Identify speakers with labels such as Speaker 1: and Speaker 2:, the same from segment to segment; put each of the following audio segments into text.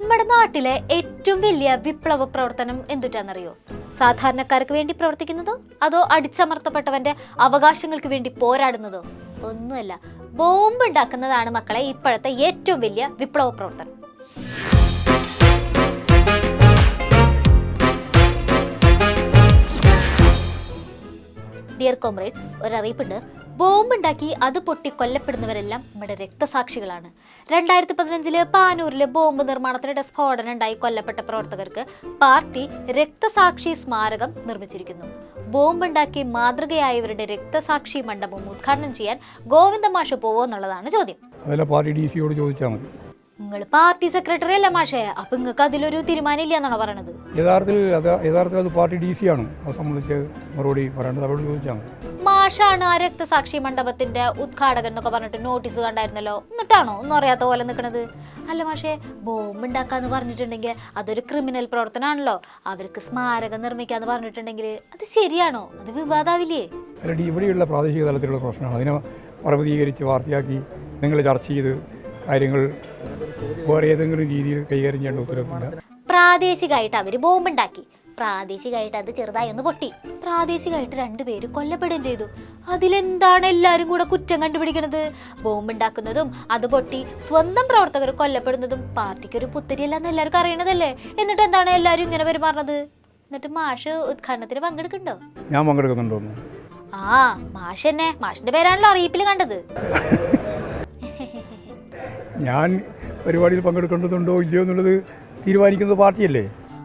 Speaker 1: നമ്മുടെ നാട്ടിലെ ഏറ്റവും വലിയ വിപ്ലവ പ്രവർത്തനം എന്തുട്ടാന്നറിയോ? സാധാരണക്കാർക്ക് വേണ്ടി പ്രവർത്തിക്കുന്നതോ അതോ അടിച്ചമർത്തപ്പെട്ടവന്റെ അവകാശങ്ങൾക്ക് വേണ്ടി പോരാടുന്നതോ? ഒന്നുമല്ല, ബോംബ് ഉണ്ടാക്കുന്നതാണ് മക്കളെ ഇപ്പോഴത്തെ ഏറ്റവും വലിയ വിപ്ലവ പ്രവർത്തനം. Dear comrades, ഒരറിയിപ്പുണ്ട്. ബോംബുണ്ടാക്കി അത് പൊട്ടി കൊല്ലപ്പെടുന്നവരെല്ലാം നമ്മുടെ രക്തസാക്ഷികളാണ്. 2015 പാനൂരിലെ ബോംബ് നിർമ്മാണത്തിനിടെ സ്ഫോടനം ഉണ്ടായി കൊല്ലപ്പെട്ട പ്രവർത്തകർക്ക് പാർട്ടി രക്തസാക്ഷി സ്മാരകം നിർമ്മിച്ചിരിക്കുന്നു. ബോംബുണ്ടാക്കി മാതൃകയായവരുടെ രക്തസാക്ഷി മണ്ഡപം ഉദ്ഘാടനം ചെയ്യാൻ ഗോവിന്ദ മാഷ് പോവോ എന്നുള്ളതാണ് ചോദ്യം. നിങ്ങൾ പാർട്ടി സെക്രട്ടറി അല്ല മാഷേ, അപ്പൊ നിങ്ങൾക്ക് അതിലൊരു തീരുമാനം ഇല്ല എന്നാണോ പറയണത്?
Speaker 2: യഥാർത്ഥത്തിൽ അത് പാർട്ടി DC ആണ്. അത് സംബന്ധിച്ച് മറുപടി പറയേണ്ടത് അവരോട് ചോദിച്ചാൽ
Speaker 1: മാഷാണ് ആ രക്തസാക്ഷി മണ്ഡപത്തിന്റെ ഉദ്ഘാടകൻ എന്നൊക്കെ പറഞ്ഞിട്ട് നോട്ടീസ് കണ്ടായിരുന്നല്ലോ. എന്നിട്ടാണോ ഒന്നും അറിയാത്ത പോലെ നിൽക്കണത്? അല്ല മാഷേ, ബോംബ് ഉണ്ടാക്കാന്ന് പറഞ്ഞിട്ടുണ്ടെങ്കിൽ അതൊരു ക്രിമിനൽ പ്രവർത്തനമാണല്ലോ. അവർക്ക് സ്മാരകം നിർമ്മിക്കാന്ന് പറഞ്ഞിട്ടുണ്ടെങ്കിൽ അത് ശരിയാണോ? അത് വിവാദാവില്ലേ?
Speaker 2: ഇവിടെയുള്ള പ്രാദേശിക തലത്തിലുള്ള പ്രശ്നമാണ്. അതിനെ പർവ്വതീകരിച്ച് വാർത്തയാക്കി നിങ്ങൾ ചർച്ച ചെയ്ത് കാര്യങ്ങൾ വേറെ ഏതെങ്കിലും രീതിയിൽ കൈകാര്യം ചെയ്യേണ്ട ഉത്തരവില്ല.
Speaker 1: പ്രാദേശികമായിട്ട് അവര് ബോംബുണ്ടാക്കി, പ്രാദേശികമായിട്ട് അത് ചെറുതായി ഒന്ന് പൊട്ടി, പ്രാദേശികമായിട്ട് 2 പേര് കൊല്ലപ്പെടുകയും ചെയ്തു. അതിലെന്താണ് എല്ലാവരും കൂടെ കുറ്റം കണ്ടുപിടിക്കുന്നത്? ബോംബുണ്ടാക്കുന്നതും അത് പൊട്ടി സ്വന്തം പ്രവർത്തകർ കൊല്ലപ്പെടുന്നതും പാർട്ടിക്കൊരു പുത്തരിയല്ലെന്ന് എല്ലാവർക്കും അറിയണതല്ലേ. എന്നിട്ട് എന്താണ് എല്ലാവരും ഇങ്ങനെ പെരുമാറുന്നത്? എന്നിട്ട് മാഷ് ഉദ്ഘാടനത്തിന് പങ്കെടുക്കണ്ടോ?
Speaker 2: ഞാൻ പങ്കെടുക്കുന്നുണ്ടോ?
Speaker 1: മാഷ് തന്നെ, മാഷിന്റെ പേരാണല്ലോ അറിയിപ്പിൽ കണ്ടത്.
Speaker 2: ഞാൻ പരിപാടിയിൽ പങ്കെടുക്കേണ്ടതുണ്ടോ ഇല്ലയോ എന്നുള്ളത് തീരുമാനിക്കുന്നത് പാർട്ടിയല്ലേ.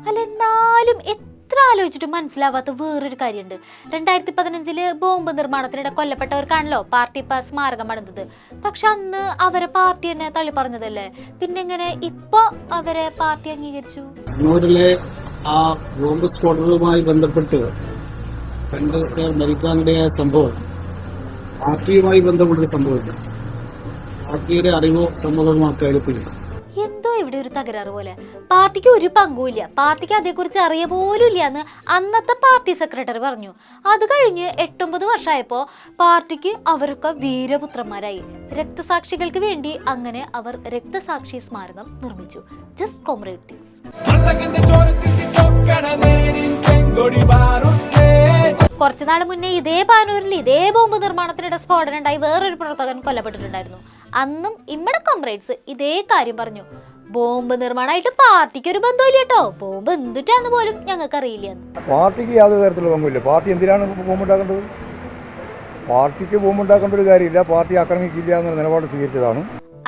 Speaker 1: അല്ല, എന്നാലും എത്ര ആലോചിച്ചിട്ടും മനസ്സിലാവാത്ത വേറൊരു കാര്യമുണ്ട്. 2015 ബോംബ് നിർമ്മാണത്തിനിടെ കൊല്ലപ്പെട്ടവർക്കാണല്ലോ പാർട്ടി ഇപ്പൊ സ്മാരകം പണിതത്. പക്ഷെ അന്ന് അവരെ പാർട്ടി തന്നെ തള്ളി പറഞ്ഞതല്ലേ. പിന്നെങ്ങനെ ഇപ്പൊ അവരെ പാർട്ടി അംഗീകരിച്ചു?
Speaker 3: കണ്ണൂരിലെ ആ ബോംബ് സ്ഫോടനവുമായി ബന്ധപ്പെട്ട് 2 പേർ മരിക്കാനിടയായ സംഭവം പാർട്ടിയുമായി ബന്ധപ്പെട്ടൊരു സംഭവമില്ല. പാർട്ടിയുടെ അറിവോ സമ്മതമോ അക്കാര്യത്തിലില്ല.
Speaker 1: എന്തോ ഇവിടെ ഒരു തകരാറ് പോലെ. പാർട്ടിക്ക് ഒരു പങ്കുമില്ല, പാർട്ടിക്ക് അതേക്കുറിച്ച് അറിയ പോലും ഇല്ല എന്ന് അന്നത്തെ പാർട്ടി സെക്രട്ടറി പറഞ്ഞു. അത് കഴിഞ്ഞ് 8-9 വർഷമായപ്പോ പാർട്ടിക്ക് അവരൊക്കെ വീരപുത്രന്മാരായി. രക്തസാക്ഷികൾക്ക് വേണ്ടി അങ്ങനെ അവർ രക്തസാക്ഷി സ്മാരകം നിർമ്മിച്ചു. Just comrade things. കുറച്ചുനാൾ മുന്നേ ഇതേ പാനൂരിൽ ഇതേ ബോംബ് നിർമ്മാണത്തിനിടെ സ്ഫോടനം ഉണ്ടായി വേറൊരു പ്രവർത്തകൻ കൊല്ലപ്പെട്ടിട്ടുണ്ടായിരുന്നു. അന്നും ഇമ്മടെ കോമ്രേഡ്സ് ഇതേ കാര്യം പറഞ്ഞു. ബോംബ് നിർമ്മാണമായിട്ട് പാർട്ടിക്ക് ഒരു ബന്ധമില്ല കേട്ടോ, ബോംബ് എന്തിട്ടാന്ന് പോലും ഞങ്ങൾക്ക് അറിയില്ല.
Speaker 2: പാർട്ടിക്ക് യാതൊരു തരത്തിലുള്ള പങ്കുമില്ല. പാർട്ടി എന്തിനാണ് ബോംബ് ഉണ്ടാക്കേണ്ടത്? പാർട്ടിക്ക് ബോംബ് ഉണ്ടാക്കേണ്ട ഒരു കാര്യമില്ല. പാർട്ടി ആക്രമിക്കില്ല എന്ന നിലപാട് സ്വീകരിച്ചതാണ്.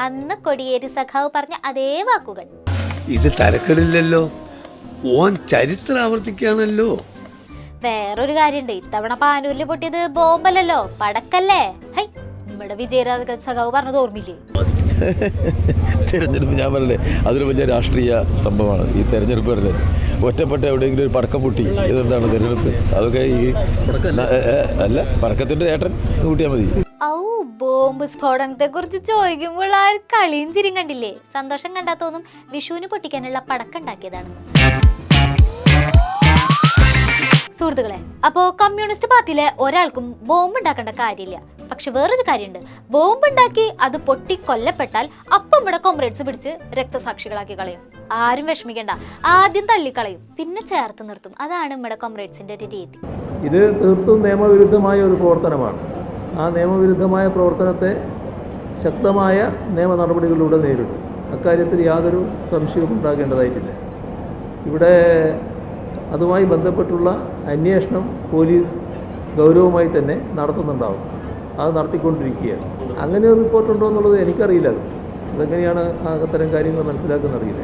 Speaker 1: അന്ന് കൊടിയേരി സഖാവ് പറഞ്ഞ അതേ വാക്കുകൾ.
Speaker 4: ഇത് തരക്കെടില്ലല്ലോ, ഓൻ ചരിത്രം ആവർത്തിക്കുകയാണല്ലോ.
Speaker 1: വേറൊരു കാര്യണ്ട്, ഇത്തവണ പാനൂരിൽ പൊട്ടിയത് ബോംബല്ലല്ലോ, പടക്കല്ലേ. ഹൈ, നമ്മുടെ വിജയരാഘവൻ സഖാവ് പറഞ്ഞത് ഓർമ്മയില്ലേ?
Speaker 5: തെരഞ്ഞെടുപ്പ് ഞാൻ പറഞ്ഞേ അതൊരു വലിയ രാഷ്ട്രീയ സംഭവമാണ്. ഈ തെരഞ്ഞെടുപ്പ് പറഞ്ഞത് ഒറ്റപ്പെട്ട എവിടെയെങ്കിലും ഒരു പടക്കം പൊട്ടി ഇതെന്താണ് തെരഞ്ഞെടുപ്പ്? അതൊക്കെ ഈ അല്ല, പടക്കത്തിന്റെ ഏട്ടൻ കൂട്ടിയാൽ മതി.
Speaker 1: ബോംബ് സ്ഫോടനത്തെ കുറിച്ച് ചോദിക്കുമ്പോൾ ആ കളിയും ചിരിയും കണ്ടില്ലേ? സന്തോഷം കണ്ടാ തോന്നും വിഷുവിന് പൊട്ടിക്കാനുള്ള പടക്കം ഉണ്ടാക്കിയതാണെന്ന്. സുഹൃത്തുക്കളെ, അപ്പോ കമ്മ്യൂണിസ്റ്റ് പാർട്ടിയിലെ ഒരാൾക്കും ബോംബ് ഉണ്ടാക്കേണ്ട കാര്യമില്ല. പക്ഷെ വേറൊരു കാര്യമുണ്ട്, ബോംബ് ഉണ്ടാക്കി അത് പൊട്ടി കൊല്ലപ്പെട്ടാൽ അപ്പം ഇവിടെ കോമ്രേഡ്സ് പിടിച്ച് രക്തസാക്ഷികളാക്കി കളയും. ആരും വിഷമിക്കേണ്ട, ആദ്യം തള്ളിക്കളയും, പിന്നെ ചേർത്ത് നിർത്തും. അതാണ് നമ്മുടെ കോമ്രേഡ്സിന്റെ ഒരു രീതി.
Speaker 6: ഇത് തീർത്തും നിയമവിരുദ്ധമായ ഒരു പ്രവർത്തനമാണ്. ആ നിയമവിരുദ്ധമായ പ്രവർത്തനത്തെ ശക്തമായ നിയമ നടപടികളിലൂടെ നേരിടും. അക്കാര്യത്തിൽ യാതൊരു സംശയവും ഉണ്ടാകേണ്ടതായിട്ടില്ല. ഇവിടെ അതുമായി ബന്ധപ്പെട്ടുള്ള അന്വേഷണം പോലീസ് ഗൗരവമായി തന്നെ നടത്തുന്നുണ്ടാവും. അത് നടത്തിക്കൊണ്ടിരിക്കുകയാണ്. അങ്ങനെ ഒരു റിപ്പോർട്ടുണ്ടോ എന്നുള്ളത് എനിക്കറിയില്ല. അതെങ്ങനെയാണ് അത്തരം കാര്യങ്ങൾ മനസ്സിലാക്കുന്നറിയില്ല.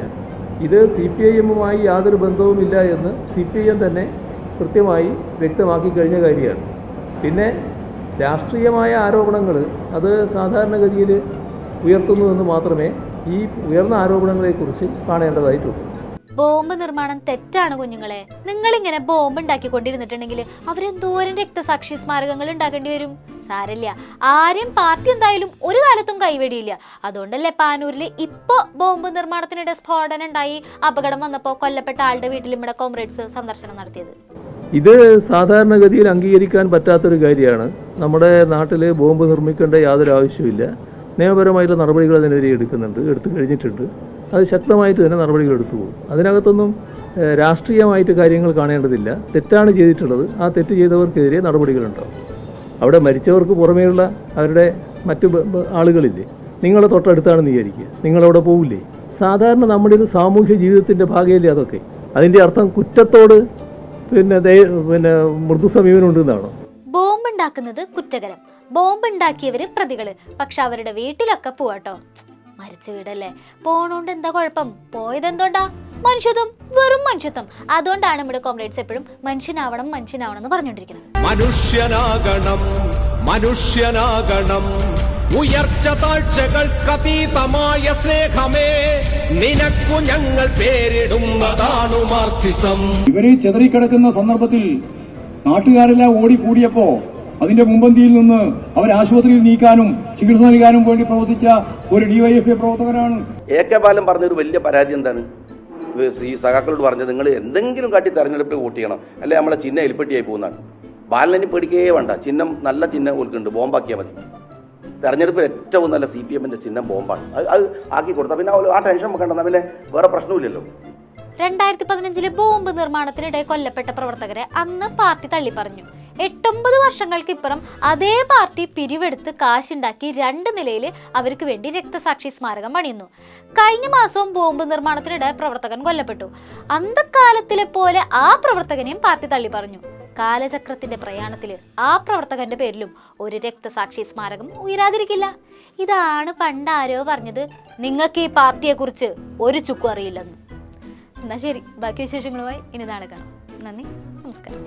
Speaker 6: ഇത് CPIM-മായി യാതൊരു ബന്ധവുമില്ല എന്ന് CPIM തന്നെ കൃത്യമായി വ്യക്തമാക്കി കഴിഞ്ഞ കാര്യമാണ്. പിന്നെ രാഷ്ട്രീയമായ ആരോപണങ്ങൾ അത് സാധാരണഗതിയിൽ ഉയർത്തുന്നുവെന്ന് മാത്രമേ ഈ ഉയർന്ന ആരോപണങ്ങളെക്കുറിച്ച് കാണേണ്ടതായിട്ടുള്ളൂ.
Speaker 1: ബോംബ് നിർമ്മാണം തെറ്റാണ് കുഞ്ഞുങ്ങളെ. നിങ്ങളിങ്ങനെ ബോംബ് ഉണ്ടാക്കിക്കൊണ്ടിരുന്നിട്ടുണ്ടെങ്കിൽ അവരെന്തോരം രക്തസാക്ഷി സ്മാരകങ്ങൾ ഉണ്ടാക്കേണ്ടി വരും. സാരല്ല, ആരും പാർട്ടി എന്തായാലും ഒരു കാലത്തും കൈവെടിയില്ല. അതുകൊണ്ടല്ലേ പാനൂരിൽ ഇപ്പൊ ബോംബ് നിർമ്മാണത്തിനിടെ സ്ഫോടനം ഉണ്ടായി അപകടം വന്നപ്പോൾ കൊല്ലപ്പെട്ട ആളുടെ വീട്ടിൽ ഇവിടെ കോമ്രേഡ്സ് സന്ദർശനം നടത്തിയത്.
Speaker 6: ഇത് സാധാരണഗതിയിൽ അംഗീകരിക്കാൻ പറ്റാത്തൊരു കാര്യമാണ്. നമ്മുടെ നാട്ടിൽ ബോംബ് നിർമ്മിക്കേണ്ട യാതൊരു ആവശ്യമില്ല. നിയമപരമായിട്ടുള്ള നടപടികൾ അതിനെതിരെ എടുത്തു കഴിഞ്ഞിട്ടുണ്ട്. അത് ശക്തമായിട്ട് തന്നെ നടപടികൾ എടുത്തു പോകും. അതിനകത്തൊന്നും രാഷ്ട്രീയമായിട്ട് കാര്യങ്ങൾ കാണേണ്ടതില്ല. തെറ്റാണ് ചെയ്തിട്ടുള്ളത്, ആ തെറ്റ് ചെയ്തവർക്കെതിരെ നടപടികളുണ്ടാവും. അവിടെ മരിച്ചവർക്ക് പുറമേയുള്ള അവരുടെ മറ്റു ആളുകളില്ലേ, നിങ്ങളെ തൊട്ടടുത്താണെന്ന് വിചാരിക്കുക, നിങ്ങളവിടെ പോവില്ലേ? സാധാരണ നമ്മുടെ ഒരു സാമൂഹ്യ ജീവിതത്തിൻ്റെ ഭാഗമല്ലേ അതൊക്കെ. അതിൻ്റെ അർത്ഥം കുറ്റത്തോട് പിന്നെ മൃദു സമീപനം ഉണ്ടെന്നാണോ?
Speaker 1: ബോംബുണ്ടാക്കുന്നത് കുറ്റകരം, ബോംബുണ്ടാക്കിയവര് പ്രതികള്. പക്ഷെ അവരുടെ വീട്ടിലൊക്കെ പോവാട്ടോ. മരിച്ച വീടല്ലേ, പോണോണ്ട് എന്താ കുഴപ്പം? പോയതെന്തോണ്ടാ? മനുഷ്യത്വം, വെറും മനുഷ്യത്വം. അതുകൊണ്ടാണ് നമ്മുടെ കോമ്രേഡ്സ് എപ്പോഴും മനുഷ്യനാവണം എന്ന് പറഞ്ഞുകൊണ്ടിരിക്കുന്നത്.
Speaker 7: മനുഷ്യനാകണം, മനുഷ്യനാകണം, ഉയർച്ച താഴ്ചകൾക്കതീതമായ സ്നേഹമേ, നിനക്കു ഞങ്ങൾ പേരിടുന്നതാണു മാർക്സിസം.
Speaker 2: ഇവര് ചെതറിക്കിടക്കുന്ന സന്ദർഭത്തിൽ നാട്ടുകാരെല്ലാം ഓടിക്കൂടിയപ്പോ അതിന്റെ മുമ്പന്തിയിൽ നിന്ന് അവർ ആശുപത്രിയിൽ നീക്കാനും ചികിത്സ നൽകാനും വേണ്ടി പ്രവർത്തിച്ച ഒരു ഡിവൈഎഫ്ഐ പ്രവർത്തകനാണ്.
Speaker 8: AK ബാലൻ പറഞ്ഞൊരു വലിയ പരാതി എന്താണ്? ഈ സഖാക്കളോട് പറഞ്ഞത്, നിങ്ങൾ എന്തെങ്കിലും കാട്ടി തെരഞ്ഞെടുപ്പിൽ വോട്ട് ചെയ്യണം, അല്ലെ നമ്മളെ ചിഹ്നം എലിപ്പെട്ടിയായി പോകുന്നതാണ്. ബാലനെ പേടിക്കേ വേണ്ട, ചിഹ്നം നല്ല ചിഹ്നം കൊടുക്കുന്നുണ്ട്, ബോംബാക്കിയാൽ മതി. തെരഞ്ഞെടുപ്പിൽ ഏറ്റവും നല്ല CPM-ന്റെ ചിഹ്നം ബോംബാണ്. അത് ആക്കി കൊടുത്താൽ പിന്നെ ആ ടെൻഷൻ വെക്കണ്ട, പിന്നെ വേറെ പ്രശ്നമില്ലല്ലോ.
Speaker 1: 2015 ബോംബ് നിർമ്മാണത്തിനിടെ കൊല്ലപ്പെട്ട പ്രവർത്തകരെ അന്ന് പാർട്ടി തള്ളി പറഞ്ഞു. 8-9 വർഷങ്ങൾക്കിപ്പുറം അതേ പാർട്ടി പിരിവെടുത്ത് കാശുണ്ടാക്കി 2 നിലയിൽ അവർക്ക് വേണ്ടി രക്തസാക്ഷി സ്മാരകം പണിയുന്നു. കഴിഞ്ഞ മാസവും ബോംബ് നിർമ്മാണത്തിനിടെ പ്രവർത്തകൻ കൊല്ലപ്പെട്ടു. അന്തക്കാലത്തിലെ പോലെ ആ പ്രവർത്തകനെയും പാർട്ടി തള്ളി പറഞ്ഞു. കാലചക്രത്തിന്റെ പ്രയാണത്തിൽ ആ പ്രവർത്തകന്റെ പേരിലും ഒരു രക്തസാക്ഷി സ്മാരകം ഉയരാതിരിക്കില്ല. ഇതാണ് പണ്ടാരോ പറഞ്ഞത്, നിങ്ങൾക്ക് ഈ പാർട്ടിയെ കുറിച്ച് ഒരു ചുക്കും അറിയില്ലെന്ന്. എന്നാ ശരി, ബാക്കി വിശേഷങ്ങളുമായി ഇനി നാളെ കാണാം. നന്ദി, നമസ്കാരം.